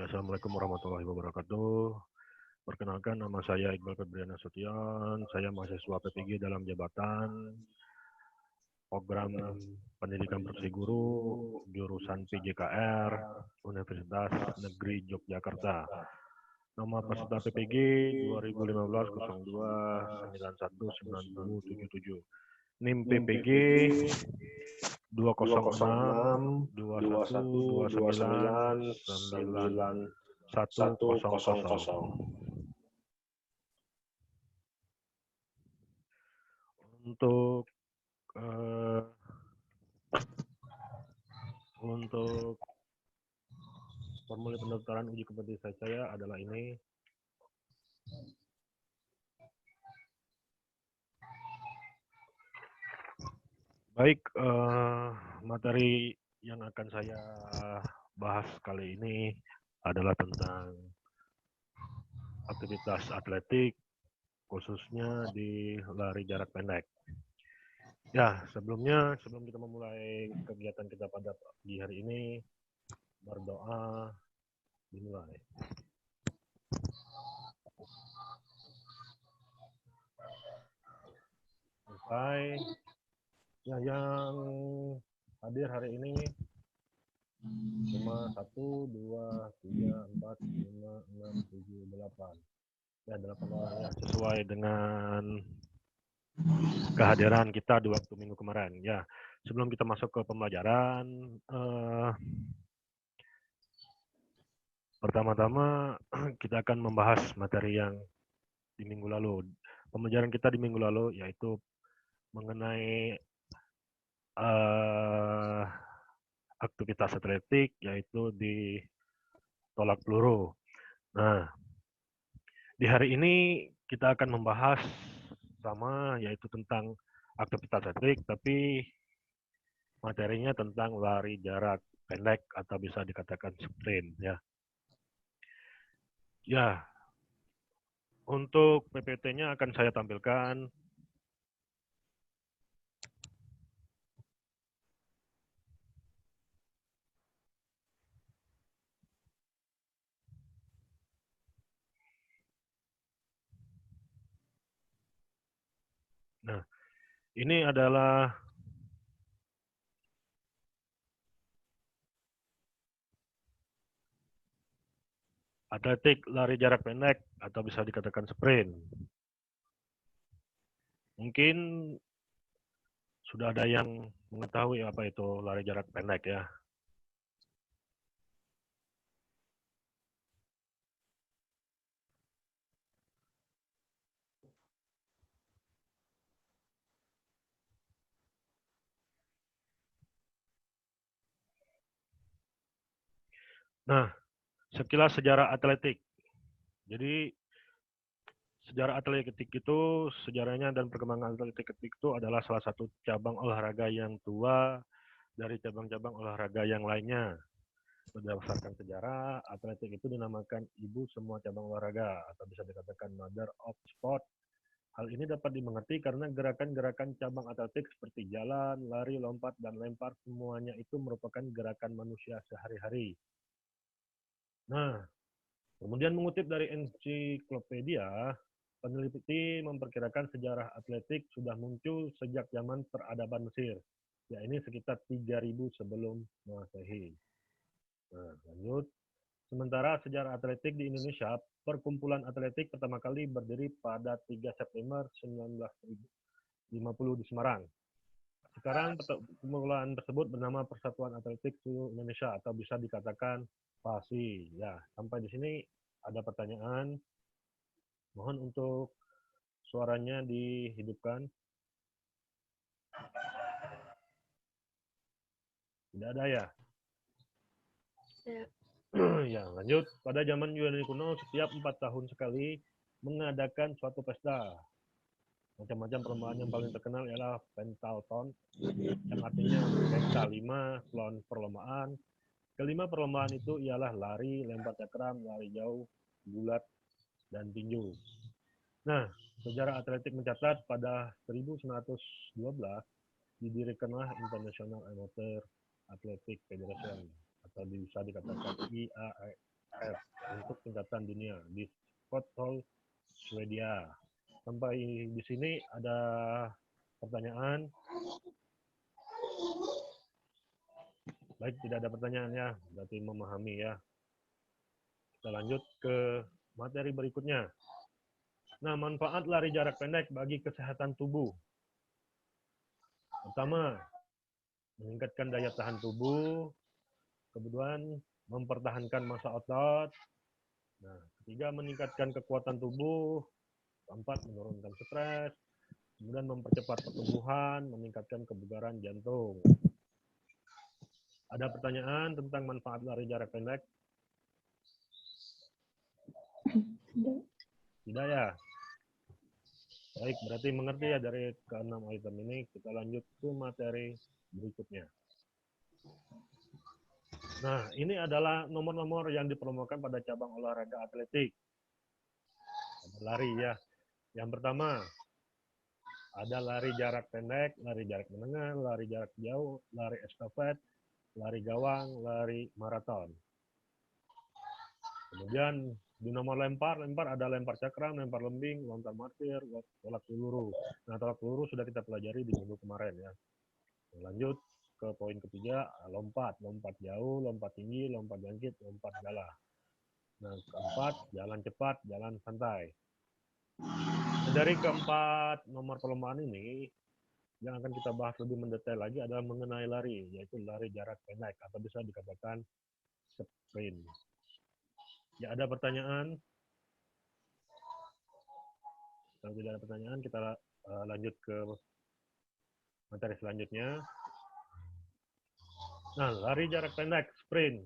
Assalamualaikum warahmatullahi wabarakatuh. Perkenalkan, nama saya Iqbal Febriana Sution. Saya mahasiswa PPG dalam jabatan Program Pendidikan Profesi Guru, jurusan PJKR, Universitas Negeri Yogyakarta. Nomor peserta PPG 2015-02-919077. NIM PPG 206-2129-9100. Untuk formulir pendaftaran uji kompetensi saya adalah ini. Baik, materi yang akan saya bahas kali ini adalah tentang aktivitas atletik, khususnya di lari jarak pendek. Ya, sebelum kita memulai kegiatan kita pada pagi hari ini, berdoa dimulai. Sampai ya, yang hadir hari ini cuma 1, 2, 3, 4, 5, 6, 7, 8. Ya, 8 orang ya, sesuai dengan kehadiran kita di waktu minggu kemarin. Ya, sebelum kita masuk ke pembelajaran, pertama-tama kita akan membahas materi yang di minggu lalu. Pembelajaran kita di minggu lalu yaitu mengenai aktivitas atletik, yaitu di tolak peluru. Nah, di hari ini kita akan membahas sama, yaitu tentang aktivitas atletik, tapi materinya tentang lari jarak pendek atau bisa dikatakan sprint ya. Ya, untuk PPT-nya akan saya tampilkan. Nah, ini adalah atletik lari jarak pendek atau bisa dikatakan sprint. Mungkin sudah ada yang mengetahui apa itu lari jarak pendek ya. Nah, sekilas sejarah atletik. Jadi sejarah atletik itu, sejarahnya dan perkembangan atletik itu adalah salah satu cabang olahraga yang tua dari cabang-cabang olahraga yang lainnya. Berdasarkan sejarah, atletik itu dinamakan ibu semua cabang olahraga atau bisa dikatakan mother of sport. Hal ini dapat dimengerti karena gerakan-gerakan cabang atletik seperti jalan, lari, lompat, dan lempar semuanya itu merupakan gerakan manusia sehari-hari. Nah, kemudian mengutip dari ensiklopedia, peneliti memperkirakan sejarah atletik sudah muncul sejak zaman peradaban Mesir, yakni sekitar 3000 sebelum Masehi. Nah, lanjut. Sementara sejarah atletik di Indonesia, perkumpulan atletik pertama kali berdiri pada 3 September 1950 di Semarang. Sekarang perkumpulan tersebut bernama Persatuan Atletik Seluruh Indonesia atau bisa dikatakan PASI. Ya, sampai di sini ada pertanyaan. Mohon untuk suaranya dihidupkan. Tidak ada ya? Ya. Ya, lanjut. Pada zaman Yunani kuno, setiap 4 tahun sekali mengadakan suatu pesta. Macam-macam perlombaan yang paling terkenal ialah pentathlon, yang artinya pesta 5 perlombaan. Kelima perlombaan itu ialah lari, lempar cakram, lari jauh, bulat, dan tinju. Nah, sejarah atletik mencatat pada 1912 didirikanlah International Amateur Athletic Federation atau bisa dikatakan IAAF. IF untuk tingkatan dunia di Stockholm, Swedia. Sampai di sini ada pertanyaan? Baik, tidak ada pertanyaan ya, berarti memahami ya. Kita lanjut ke materi berikutnya. Nah, manfaat lari jarak pendek bagi kesehatan tubuh. Pertama, meningkatkan daya tahan tubuh. Kemudian, mempertahankan massa otot. Nah, ketiga, meningkatkan kekuatan tubuh. Keempat, menurunkan stres. Kemudian mempercepat pertumbuhan, meningkatkan kebugaran jantung. Ada pertanyaan tentang manfaat lari jarak pendek? Tidak ya? Baik, berarti mengerti ya dari ke-6 item ini. Kita lanjut ke materi berikutnya. Nah, ini adalah nomor-nomor yang dipromokan pada cabang olahraga atletik. Ada lari ya. Yang pertama, ada lari jarak pendek, lari jarak menengah, lari jarak jauh, lari estafet, lari gawang, lari maraton. Kemudian di nomor lempar ada lempar cakram, lempar lembing, lontar martir, tolak peluru. Nah, tolak peluru sudah kita pelajari di minggu kemarin ya. Lanjut ke poin ketiga, lompat jauh, lompat tinggi, lompat jangkit, lompat galah. Nah, keempat, jalan cepat, jalan santai. Nah, dari keempat nomor perlombaan ini, yang akan kita bahas lebih mendetail lagi adalah mengenai lari, yaitu lari jarak pendek, atau bisa dikatakan sprint. Ya, ada pertanyaan? Kalau tidak ada pertanyaan, kita lanjut ke materi selanjutnya. Nah, lari jarak pendek, sprint.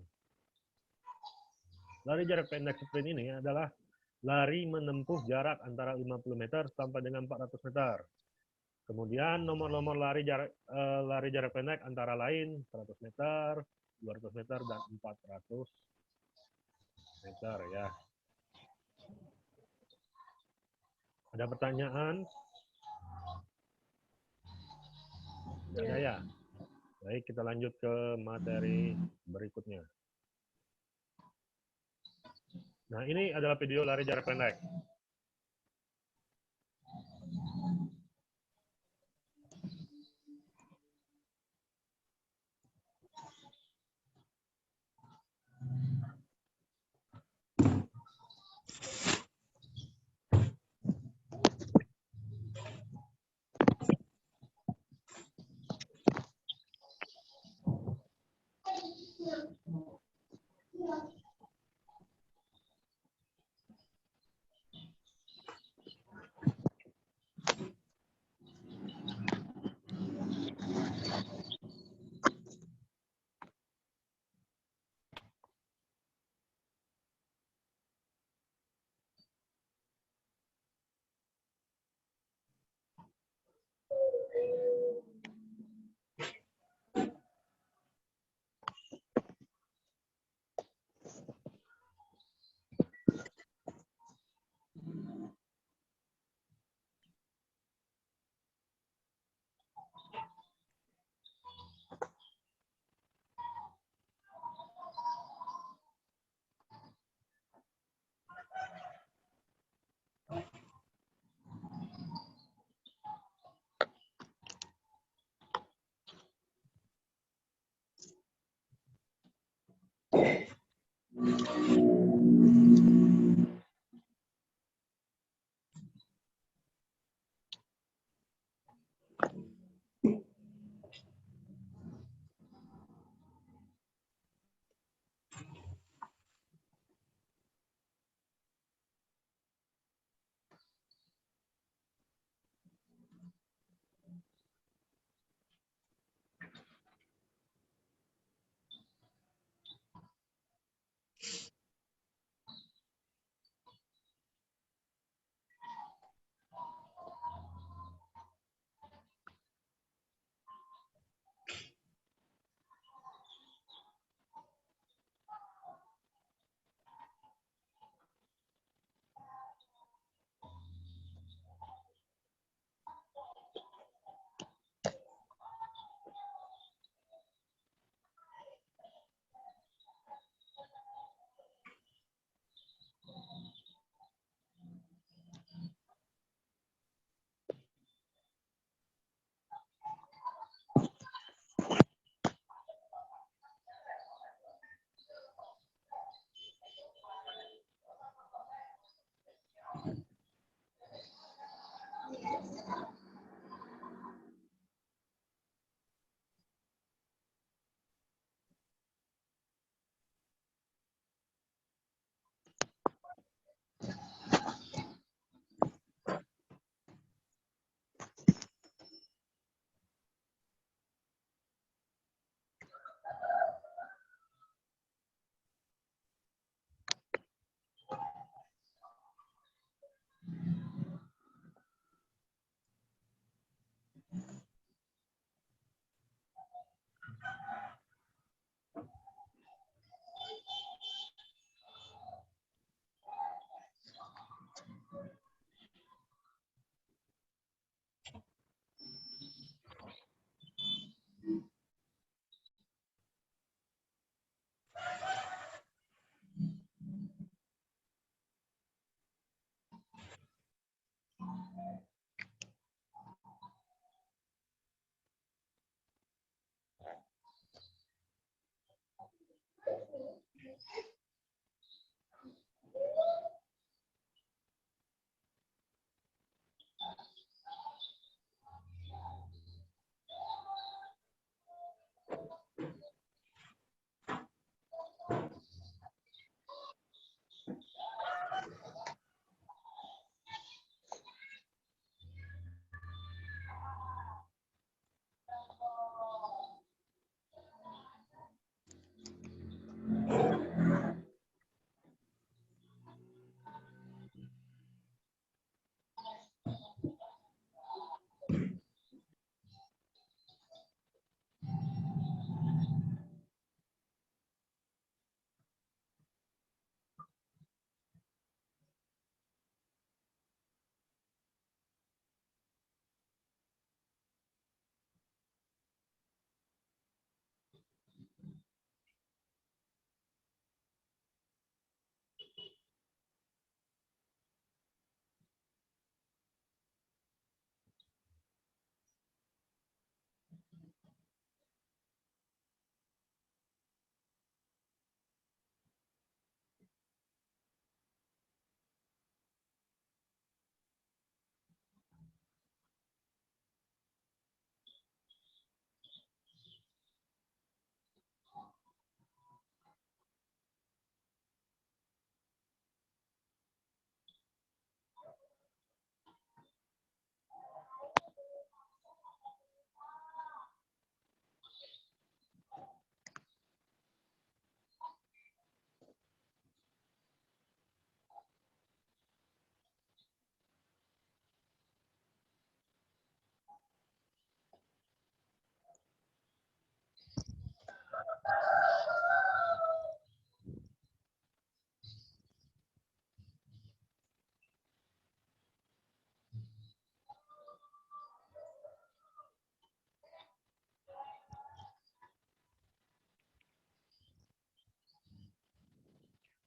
Lari jarak pendek sprint ini adalah lari menempuh jarak antara 50 meter sampai dengan 400 meter. Kemudian nomor-nomor lari jarak pendek antara lain 100 meter, 200 meter, dan 400 meter ya. Ada pertanyaan? Tidak ada ya? Baik, kita lanjut ke materi berikutnya. Nah, ini adalah video lari jarak pendek.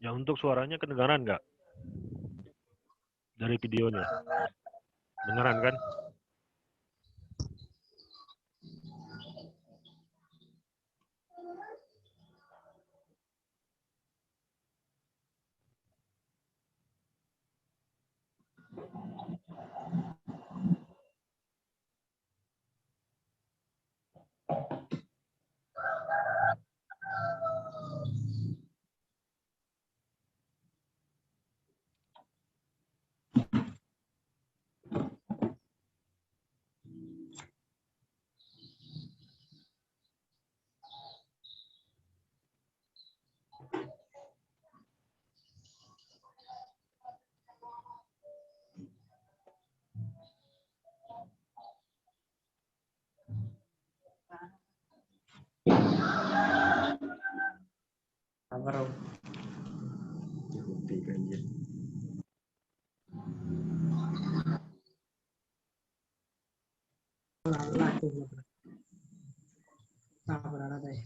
Ya untuk suaranya kedengaran nggak dari videonya? Dengaran kan? Apa Rob? Dihuti aja. Lagi. Apa berada deh?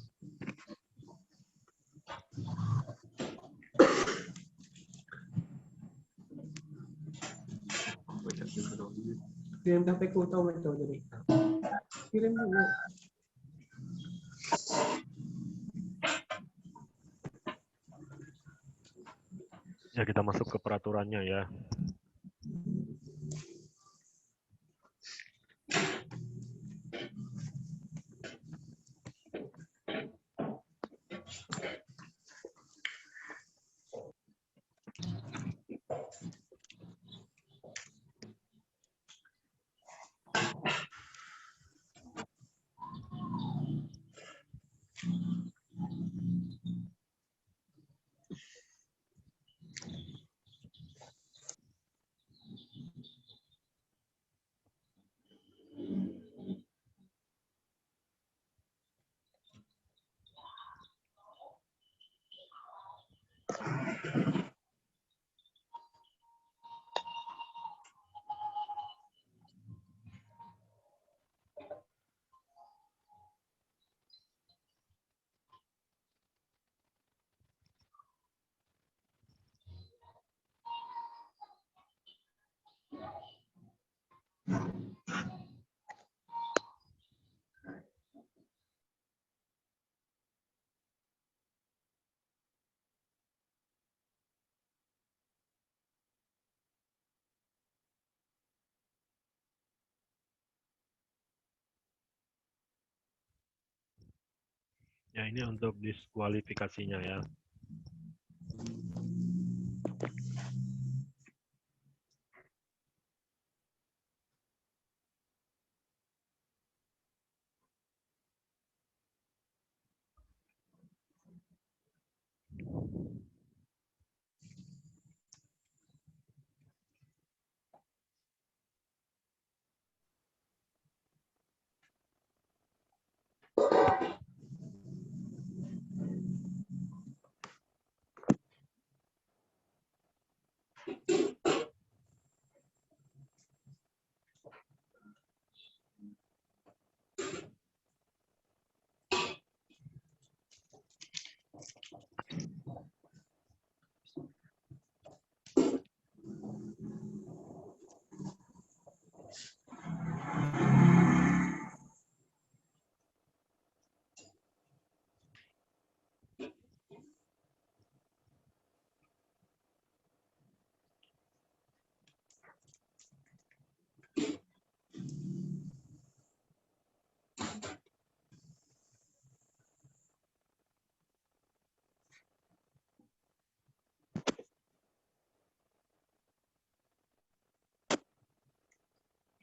Kirim HP ku tahu itu jadi. Kirim dulu. Ya kita masuk ke peraturannya ya. Ya, ini untuk diskualifikasinya ya.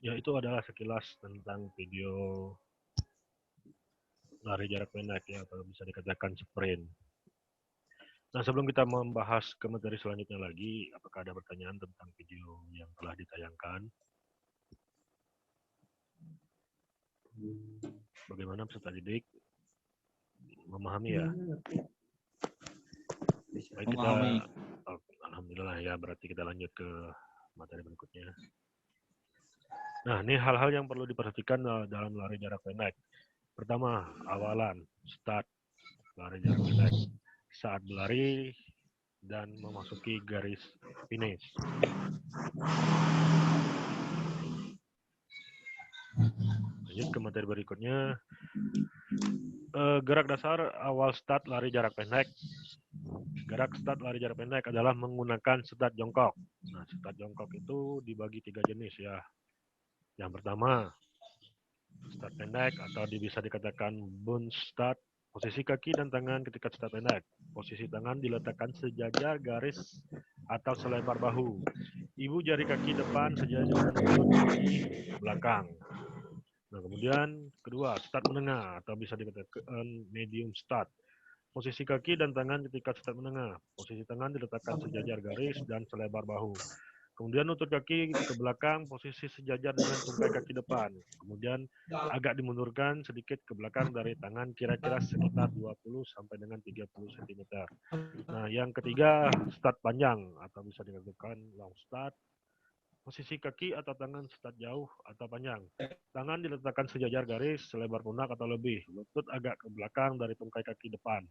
Ya, itu adalah sekilas tentang video lari jarak pendek ya, atau bisa dikatakan sprint. Nah, sebelum kita membahas ke materi selanjutnya lagi, apakah ada pertanyaan tentang video yang telah ditayangkan? Bagaimana peserta didik? Memahami ya? Baik, kita, oh, alhamdulillah ya, berarti kita lanjut ke materi berikutnya. Nah, ini hal-hal yang perlu diperhatikan dalam lari jarak pendek. Pertama, awalan, start, lari jarak pendek. Saat berlari dan memasuki garis finish. Lanjut ke materi berikutnya. Gerak dasar awal start lari jarak pendek. Gerak start lari jarak pendek adalah menggunakan start jongkok. Nah, start jongkok itu dibagi 3 jenis ya. Yang pertama, start pendek atau bisa dikatakan bound start. Posisi kaki dan tangan ketika start pendek. Posisi tangan diletakkan sejajar garis atau selebar bahu. Ibu jari kaki depan sejajar dengan ibu kaki belakang. Nah, kemudian kedua, start menengah atau bisa dikatakan medium start. Posisi kaki dan tangan ketika start menengah. Posisi tangan diletakkan sejajar garis dan selebar bahu. Kemudian lutut kaki ke belakang, posisi sejajar dengan tungkai kaki depan. Kemudian agak dimundurkan sedikit ke belakang dari tangan kira-kira sekitar 20 sampai dengan 30 cm. Nah, yang ketiga, start panjang atau bisa dikatakan long start. Posisi kaki atau tangan start jauh atau panjang. Tangan diletakkan sejajar garis selebar pundak atau lebih. Lutut agak ke belakang dari tungkai kaki depan.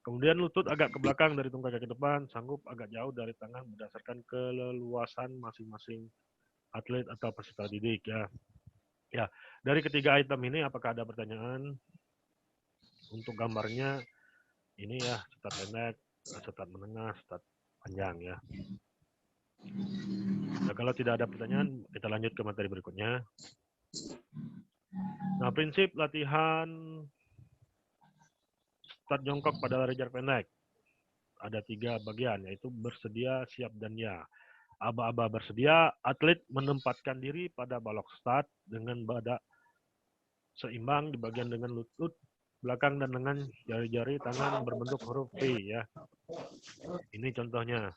Kemudian lutut agak ke belakang dari tungkai kaki depan, sanggup agak jauh dari tangan berdasarkan keleluasan masing-masing atlet atau peserta didik ya. Ya, dari ketiga item ini apakah ada pertanyaan? Untuk gambarnya ini ya, start pendek, start menengah, start panjang ya. Nah, kalau tidak ada pertanyaan, kita lanjut ke materi berikutnya. Nah, prinsip latihan start jongkok pada lari jarak pendek. Ada 3 bagian, yaitu bersedia, siap, dan ya. Aba-aba bersedia, atlet menempatkan diri pada balok start dengan badan seimbang di bagian dengan lutut belakang dan dengan jari-jari tangan berbentuk huruf V ya. Ini contohnya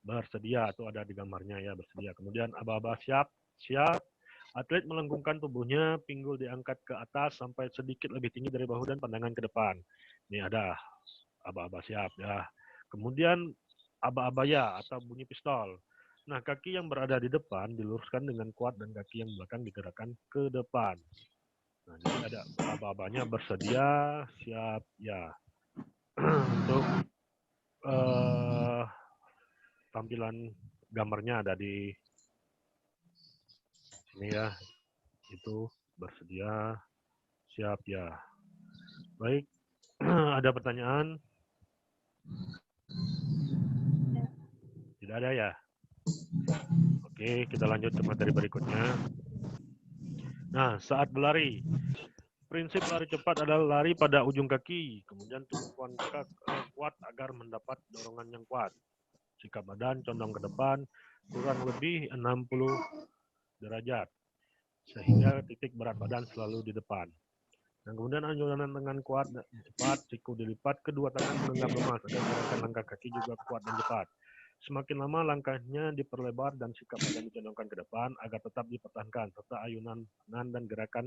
bersedia, atau ada di gambarnya ya, bersedia. Kemudian aba-aba siap, atlet melengkungkan tubuhnya, pinggul diangkat ke atas sampai sedikit lebih tinggi dari bahu dan pandangan ke depan. Ini ada aba-aba siap ya. Kemudian aba-aba ya atau bunyi pistol. Nah, kaki yang berada di depan diluruskan dengan kuat dan kaki yang belakang digerakkan ke depan. Nah, jadi ada aba-abanya bersedia, siap, ya. Untuk tampilan gambarnya ada di sini ya. Itu bersedia, siap, ya. Baik, ada pertanyaan? Tidak ada ya? Oke, kita lanjut ke materi berikutnya. Nah, saat berlari, Prinsip lari cepat adalah lari pada ujung kaki, kemudian tumpuan kuat agar mendapat dorongan yang kuat. Sikap badan condong ke depan, kurang lebih 60 derajat, sehingga titik berat badan selalu di depan. Dan kemudian anjuran tangan kuat dan cepat, siku dilipat, kedua tangan mengenggam lemas agar gerakan langkah kaki juga kuat dan cepat. Semakin lama langkahnya diperlebar dan sikap badan dicondongkan ke depan agar tetap dipertahankan, serta ayunan tangan dan gerakan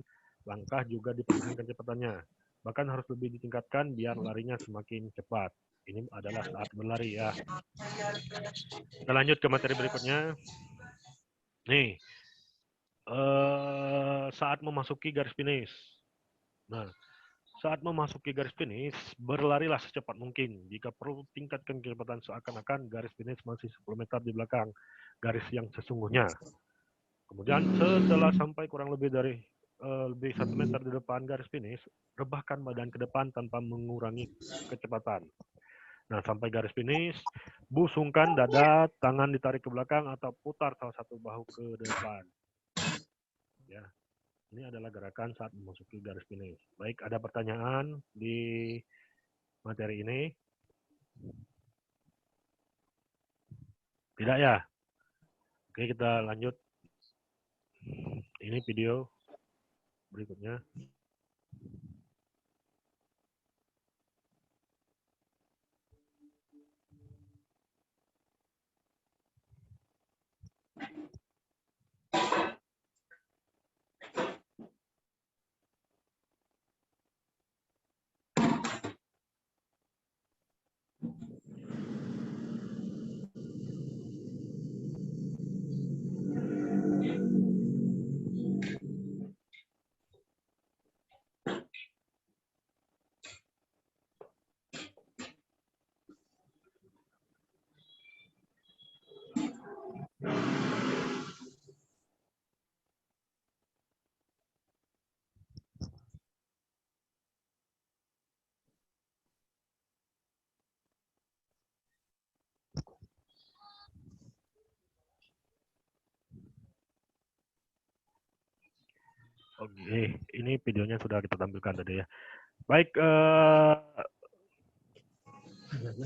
langkah juga dipertahankan kecepatannya. Bahkan harus lebih ditingkatkan biar larinya semakin cepat. Ini adalah saat berlari ya. Kita lanjut ke materi berikutnya. Nih, saat memasuki garis finish. Nah, saat memasuki garis finish, berlarilah secepat mungkin. Jika perlu, tingkatkan kecepatan seakan-akan garis finish masih 10 meter di belakang garis yang sesungguhnya. Kemudian setelah sampai kurang lebih dari lebih 1 meter di depan garis finish, rebahkan badan ke depan tanpa mengurangi kecepatan. Nah, sampai garis finish, busungkan dada, tangan ditarik ke belakang atau putar salah satu bahu ke depan. Ya. Ini adalah gerakan saat memasuki garis finish. Baik, ada pertanyaan di materi ini? Tidak ya? Oke, kita lanjut. Ini video berikutnya. Oke, ini videonya sudah kita tampilkan tadi ya. Baik,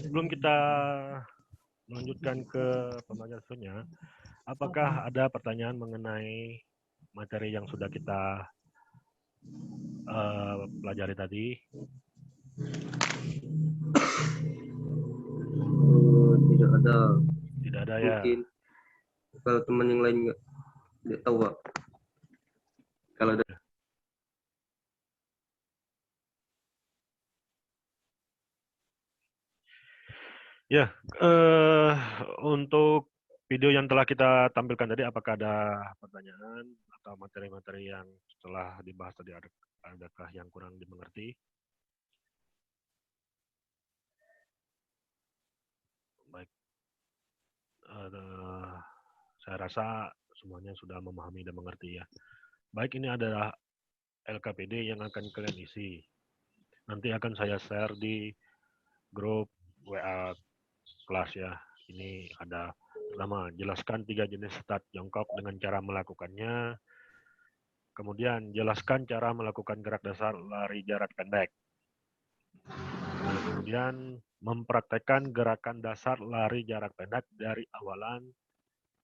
sebelum kita melanjutkan ke pembelajaran selanjutnya, apakah ada pertanyaan mengenai materi yang sudah kita pelajari tadi? Tidak ada. Tidak ada ya? Mungkin kalau teman yang lain nggak tahu, Pak. Kalau ada. Ya, untuk video yang telah kita tampilkan tadi, apakah ada pertanyaan atau materi-materi yang setelah dibahas tadi adakah yang kurang dimengerti? Baik, saya rasa semuanya sudah memahami dan mengerti ya. Baik, ini adalah LKPD yang akan kalian isi. Nanti akan saya share di grup WA kelas ya. Ini ada pertama, jelaskan 3 jenis start jongkok dengan cara melakukannya. Kemudian jelaskan cara melakukan gerak dasar lari jarak pendek. Nah, kemudian mempraktekkan gerakan dasar lari jarak pendek dari awalan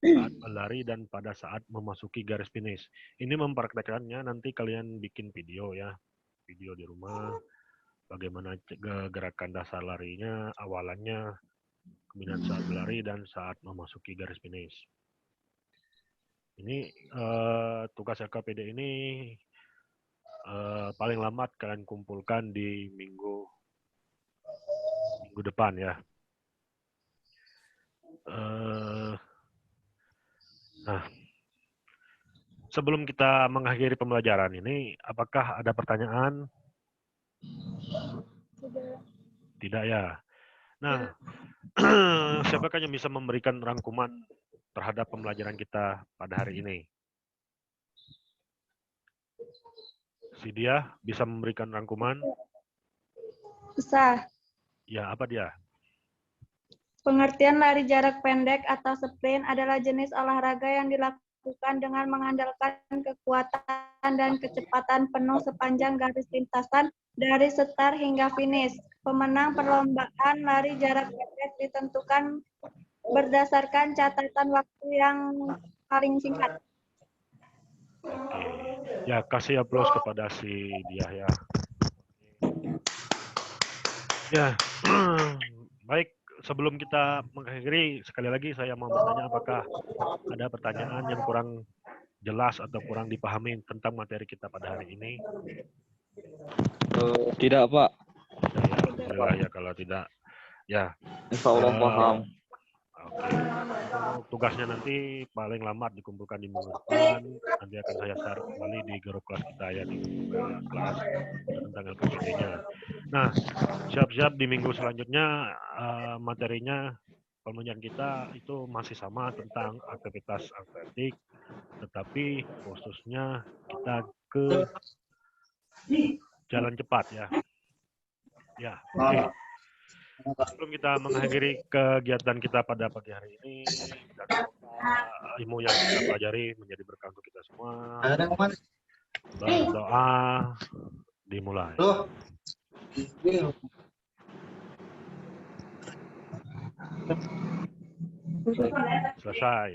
saat berlari dan pada saat memasuki garis finish. Ini mempraktekannya nanti kalian bikin video ya, video di rumah, bagaimana gerakan dasar larinya, awalannya, kemudian saat berlari dan saat memasuki garis finish. Ini tugas LKPD ini paling lambat kalian kumpulkan di minggu depan ya. Nah, sebelum kita mengakhiri pembelajaran ini, apakah ada pertanyaan? Tidak ya. Nah, siapakah yang bisa memberikan rangkuman terhadap pembelajaran kita pada hari ini? Si dia bisa memberikan rangkuman? Bisa. Ya, apa dia? Pengertian lari jarak pendek atau sprint adalah jenis olahraga yang dilakukan dilakukan dengan mengandalkan kekuatan dan kecepatan penuh sepanjang garis lintasan dari start hingga finish. Pemenang perlombaan lari jarak pendek ditentukan berdasarkan catatan waktu yang paling singkat. Oke. Ya, kasih aplaus kepada si dia ya. Ya, baik. Sebelum kita mengakhiri, sekali lagi saya mau bertanya apakah ada pertanyaan yang kurang jelas atau kurang dipahami tentang materi kita pada hari ini? Tidak, Pak. Ya, alhamdulillah ya kalau tidak. Ya, Insya Allah paham. oke. Untuk tugasnya nanti paling lambat dikumpulkan di minggu depan. Nanti akan saya share kembali di grup kelas kita ya, di grup kelas tentang LKPD-nya. Nah, siap-siap di minggu selanjutnya materinya pembelajaran kita itu masih sama tentang aktivitas atletik, tetapi khususnya kita ke jalan cepat ya. Ya, oke. Sebelum kita mengakhiri kegiatan kita pada pagi hari ini, dan ilmu yang kita pelajari menjadi berkah untuk kita semua. Berdoa dimulai. Selesai.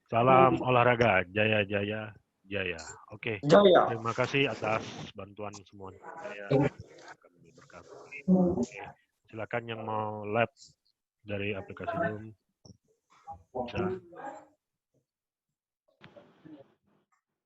Salam olahraga, jaya jaya jaya. Oke. Terima kasih atas bantuan semuanya. Saya akan berkah. Oke. Silakan yang mau lab dari aplikasi Zoom bisa.